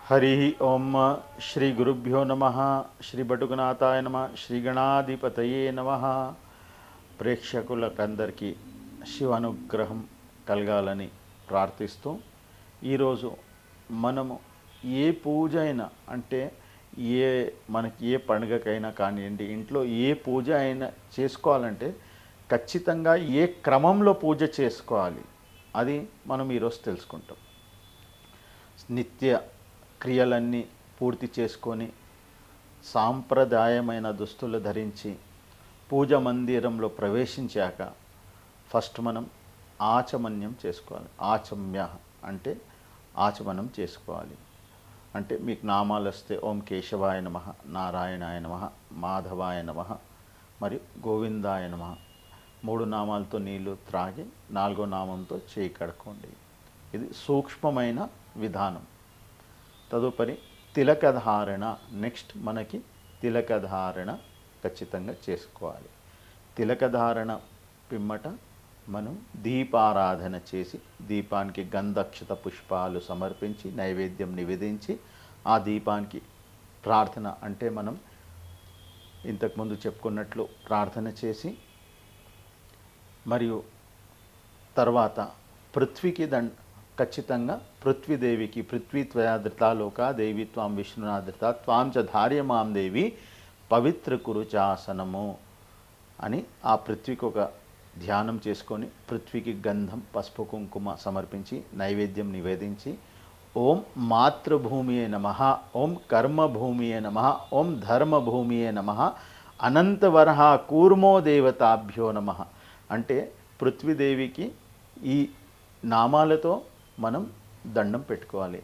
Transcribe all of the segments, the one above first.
హరి ఓం శ్రీ గురుభ్యో నమ. శ్రీ బటుకనాథాయ నమ. శ్రీ గణాధిపతయే నమ. ప్రేక్షకులకందరికీ శివానుగ్రహం కలగాలని ప్రార్థిస్తూ ఈరోజు మనము ఏ పూజ అయినా అంటే మనకి ఏ పండుగకైనా కానివ్వండి, ఇంట్లో ఏ పూజ అయినా చేసుకోవాలంటే ఖచ్చితంగా ఏ క్రమంలో పూజ చేసుకోవాలి అది మనం ఈరోజు తెలుసుకుంటాం. నిత్య క్రియలన్నీ పూర్తి చేసుకొని సాంప్రదాయమైన దుస్తులు ధరించి పూజ మందిరంలో ప్రవేశించాక ఫస్ట్ మనం ఆచమన్యం చేసుకోవాలి. ఆచమ్య అంటే ఆచమనం చేసుకోవాలి. అంటే మీకు నామాలు వస్తే ఓం కేశవాయ నమః, నారాయణాయ నమః, మాధవాయ నమః మరియు గోవిందాయ నమః 3 నామాలతో నీళ్లు త్రాగి 4వ నామంతో చేయి కడుక్కోండి. ఇది సూక్ష్మమైన విధానం. తదుపరి తిలకధారణ. నెక్స్ట్ మనకి తిలకధారణ ఖచ్చితంగా చేసుకోవాలి. తిలకధారణ పిమ్మట మనం దీపారాధన చేసి దీపానికి గంధక్షత పుష్పాలు సమర్పించి నైవేద్యం నివేదించి ఆ దీపానికి ప్రార్థన అంటే మనం ఇంతకుముందు చెప్పుకున్నట్లు ప్రార్థన చేసి మరియు తర్వాత పృథ్వీకి ఖచ్చితంగా పృథ్వీదేవికి పృథ్వీ త్వయాధృతాలోక దేవి త్వాం విష్ణునాధృత త్వాం చ ధార్యమాం దేవి పవిత్ర కురుచాసనము అని ఆ పృథ్వీకి ఒక ధ్యానం చేసుకొని పృథ్వీకి గంధం పసుపు కుంకుమ సమర్పించి నైవేద్యం నివేదించి ఓం మాతృభూమియే నమః, ఓం కర్మభూమియే నమః, ఓం ధర్మభూమియే నమః, అనంతవరహ కూర్మో దేవతాభ్యో నమః అంటే పృథ్వీదేవికి ఈ నామాలతో మనం దండం పెట్టుకోవాలి.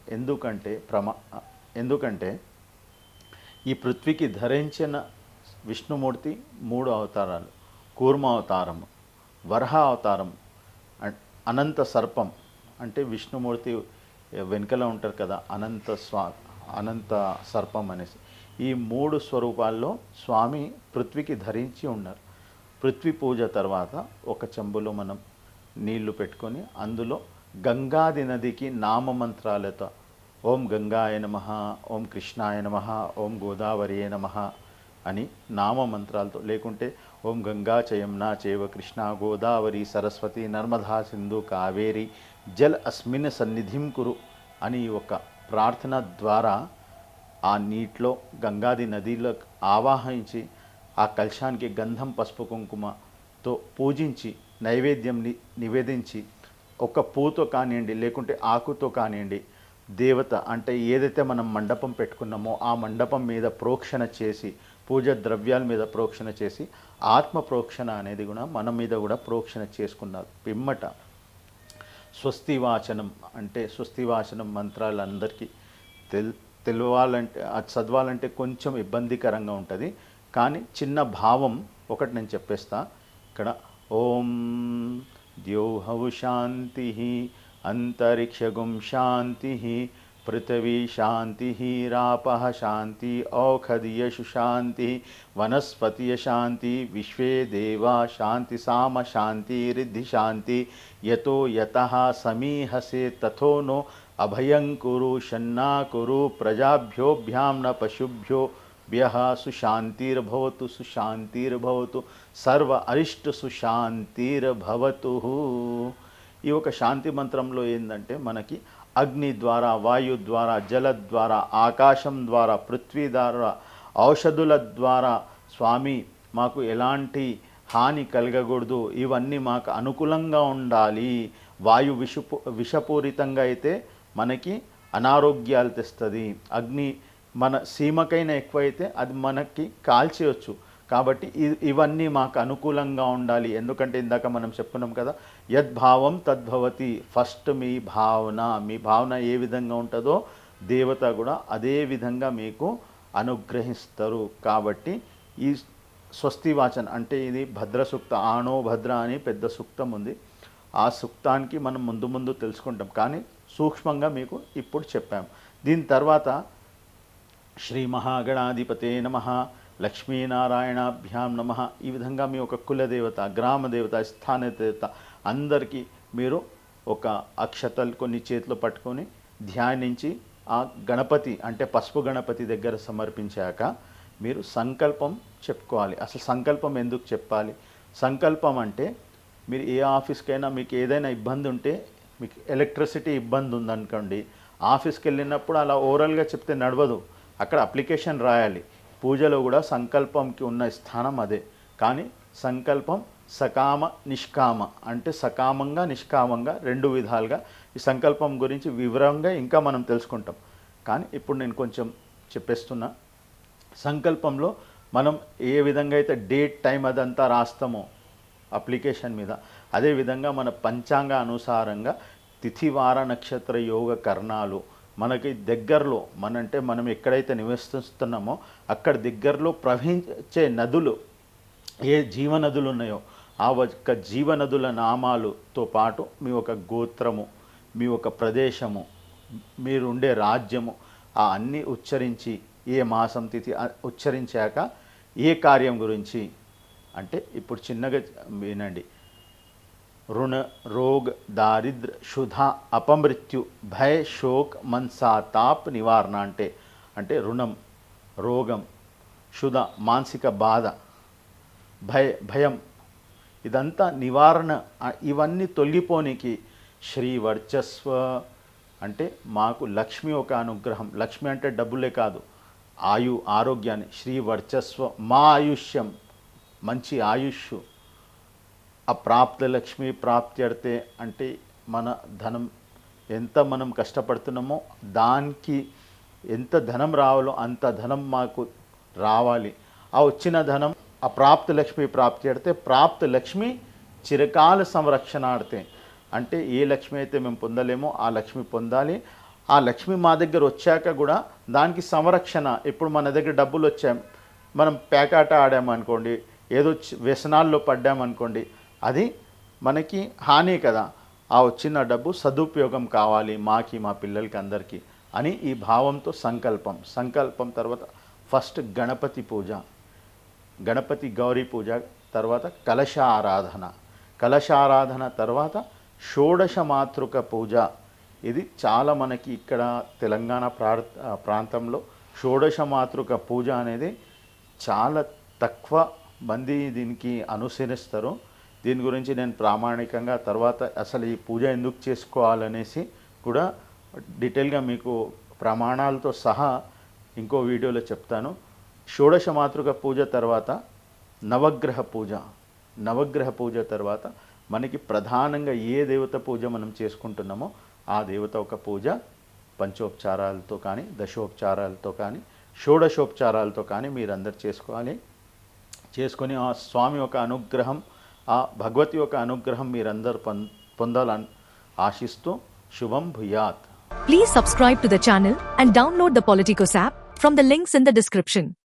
ఎందుకంటే ఈ పృథ్వీకి ధరించిన విష్ణుమూర్తి 3 అవతారాలు: కూర్మ అవతారము, వరహ అవతారం, అనంత సర్పం అంటే విష్ణుమూర్తి వెనుకలో ఉంటారు కదా అనంత సర్పం అనేసి. ఈ 3 స్వరూపాల్లో స్వామి పృథ్వీకి ధరించి ఉన్నారు. పృథ్వీ పూజ తర్వాత ఒక చెంబులో మనం నీళ్లు పెట్టుకొని అందులో గంగాది నదికి నామమంత్రాలతో ఓం గంగాయ నమః, ఓం కృష్ణాయ నమః, ఓం గోదావరియే నమః అని నామమంత్రాలతో, లేకుంటే ఓం గంగా చయమునా చేవ కృష్ణ గోదావరి సరస్వతి నర్మదా సింధు కావేరి జల్ అస్మిన్ సన్నిధిం కురు అని ఒక ప్రార్థన ద్వారా ఆ నీటిలో గంగాది నదిలో ఆవాహించి ఆ కలశానికి గంధం పసుపు కుంకుమతో పూజించి నైవేద్యం నివేదించి ఒక పూతో కానివ్వండి లేకుంటే ఆకుతో కానివ్వండి దేవత అంటే ఏదైతే మనం మండపం పెట్టుకున్నామో ఆ మండపం మీద ప్రోక్షణ చేసి పూజ ద్రవ్యాల మీద ప్రోక్షణ చేసి ఆత్మ ప్రోక్షణ అనేది కూడా మన మీద కూడా ప్రోక్షణ చేసుకున్నారు. పిమ్మట స్వస్తివాచనం అంటే స్వస్తివాచనం మంత్రాలు అందరికీ తెలియాలంటే అది చదవాలంటే కొంచెం ఇబ్బందికరంగా ఉంటుంది. కానీ చిన్న భావం ఒకటి నేను చెప్పేస్తా ఇక్కడ. ఓం ద్యోహౌ శాంతి, అంతరిక్షగుం శాంతి, పృథివీ శాంతి, రాపః శాంతి, ఓషధయషు శాంతి, వనస్పతియ శాంతి, విశ్వే దేవా శాంతి, సామ శాంతి, రిద్ధి శాంతి, యతో యతః సమీహసే తథో నో అభయం కురు షన్నా కురు ప్రజాభ్యోభ్యాం న పశుభ్యో సుశాంతిర్భవతు సుశాంతిర్భవతు సర్వ అరిష్ట సుశాంతిర్భవతు. ఈ ఒక శాంతి మంత్రంలో ఏంటంటే మనకి అగ్ని ద్వారా, వాయు ద్వారా, జల ద్వారా, ఆకాశం ద్వారా, పృథ్వీ ద్వారా, ఔషధుల ద్వారా స్వామి మాకు ఎలాంటి హాని కలగకూడదు, ఇవన్నీ మాకు అనుకూలంగా ఉండాలి. వాయు విషపూరితంగా అయితే మనకి అనారోగ్యాలు తెస్తుంది. అగ్ని మన సీమకైనా ఎక్కువైతే అది మనకి కాల్చేయచ్చు. కాబట్టి ఇవన్నీ మాకు అనుకూలంగా ఉండాలి. ఎందుకంటే ఇందాక మనం చెప్పుకున్నాం కదా, యద్భావం తద్భవతి. ఫస్ట్ మీ భావన ఏ విధంగా ఉంటుందో దేవత కూడా అదే విధంగా మీకు అనుగ్రహిస్తారు. కాబట్టి ఈ స్వస్తివాచన అంటే ఇది భద్ర సూక్త, ఆణో భద్ర అని పెద్ద సూక్తం ఉంది. ఆ సూక్తానికి మనం ముందు తెలుసుకుంటాం, కానీ సూక్ష్మంగా మీకు ఇప్పుడు చెప్పాము. దీని తర్వాత శ్రీ మహాగణాధిపతే నమః, లక్ష్మీనారాయణాభ్యాం నమః ఈ విధంగా మీ ఒక కులదేవత, గ్రామదేవత, స్థాన దేవత అందరికీ మీరు ఒక అక్షతలు కొన్ని చేతిలో పట్టుకొని ధ్యానించి ఆ గణపతి అంటే పసుపు గణపతి దగ్గర సమర్పించాక మీరు సంకల్పం చెప్పుకోవాలి. అసలు సంకల్పం ఎందుకు చెప్పాలి? సంకల్పం అంటే మీరు ఏ ఆఫీస్కైనా మీకు ఏదైనా ఇబ్బంది ఉంటే, మీకు ఎలక్ట్రిసిటీ ఇబ్బంది ఉందనుకోండి, ఆఫీస్కి వెళ్ళినప్పుడు అలా ఓరల్గా చెప్తే నడవదు, అక్కడ అప్లికేషన్ రాయాలి. పూజలో కూడా సంకల్పంకి ఉన్న స్థానం అదే. కానీ సంకల్పం సకామ నిష్కామ అంటే సకామంగా నిష్కామంగా రెండు విధాలుగా ఈ సంకల్పం గురించి వివరంగా ఇంకా మనం తెలుసుకుంటాం. కానీ ఇప్పుడు నేను కొంచెం చెప్పేస్తున్నా. సంకల్పంలో మనం ఏ విధంగా అయితే డేట్ టైం అదంతా రాస్తామో అప్లికేషన్ మీద, అదేవిధంగా మన పంచాంగ అనుసారంగా తిథి వార నక్షత్ర యోగ కర్ణాలు మనకి దగ్గరలో అంటే మనం ఎక్కడైతే నివసిస్తున్నామో అక్కడ దగ్గరలో ప్రవహించే నదులు ఏ జీవనదులు ఉన్నాయో ఆ ఒక్క జీవనదుల నామాలతో పాటు మీ ఒక గోత్రము, మీ ఒక ప్రదేశము, మీరు ఉండే రాజ్యము ఆ అన్నీ ఉచ్చరించి ఏ మాసం తిథి ఉచ్చరించాక ఏ కార్యం గురించి అంటే ఇప్పుడు చిన్నగా వినండి. రుణ రోగ్ దారిద్ర శుధ అపమృత్యు భయ శోక్ మన్సాతాప్ నివారణ అంటే రుణం, రోగం, శుధ మానసిక బాధ, భయం ఇదంతా నివారణ, ఇవన్నీ తొలగిపోనికి శ్రీ వర్చస్వ అంటే మాకు లక్ష్మి ఒక అనుగ్రహం. లక్ష్మి అంటే డబ్బులే కాదు, ఆరోగ్యాన్ని. శ్రీ వర్చస్వ మా ఆయుష్యం మంచి ఆయుష్. అప్రాప్త లక్ష్మి ప్రాప్త్యర్థే అంటే మన ధనం ఎంత మనం కష్టపడుతున్నామో దానికి ఎంత ధనం రావాలో అంత ధనం మాకు రావాలి. ఆ వచ్చిన ధనం అప్రాప్త లక్ష్మి ప్రాప్త్యర్థే ప్రాప్త లక్ష్మి చిరకాల సంరక్షణార్థే అంటే ఏ లక్ష్మి అయితే మేము పొందలేమో ఆ లక్ష్మి పొందాలి. ఆ లక్ష్మి మా దగ్గర వచ్చాక కూడా దానికి సంరక్షణ. ఇప్పుడు మన దగ్గర డబ్బులు వచ్చాం, మనం పేకాట ఆడామనుకోండి, ఏదో వ్యసనాల్లో పడ్డామనుకోండి, అది మనకి హాని కదా. ఆ వచ్చిన డబ్బు సదుపయోగం కావాలి మాకి, మా పిల్లలకి, అందరికీ అని ఈ భావంతో సంకల్పం తర్వాత ఫస్ట్ గణపతి పూజ, గణపతి గౌరీ పూజ, తర్వాత కలశారాధన తర్వాత షోడశ మాతృక పూజ. ఇది చాలా మనకి ఇక్కడ తెలంగాణ ప్రాంతంలో షోడశ మాతృక పూజ అనేది చాలా తక్కువ మంది దీనికి అనుసరిస్తారు. దీని గురించి నేను ప్రామాణికంగా తర్వాత అసలు ఈ పూజ ఎందుకు చేసుకోవాలనేసి కూడా డీటెయిల్గా మీకు ప్రమాణాలతో సహా ఇంకో వీడియోలో చెప్తాను. షోడశ మాతృక పూజ తర్వాత నవగ్రహ పూజ తర్వాత మనకి ప్రధానంగా ఏ దేవత పూజ మనం చేసుకుంటున్నామో ఆ దేవత ఒక పూజ పంచోపచారాలతో కానీ, దశోపచారాలతో కానీ, షోడశోపచారాలతో కానీ మీరందరూ చేసుకొని ఆ స్వామి ఒక అనుగ్రహం, ఆ భగవతి ఒక అనుగ్రహం మీరందరూ పొందాలని ఆశిస్తూ శుభం భూయాత్. Please subscribe to the channel and download the Politicos app from the links in the description.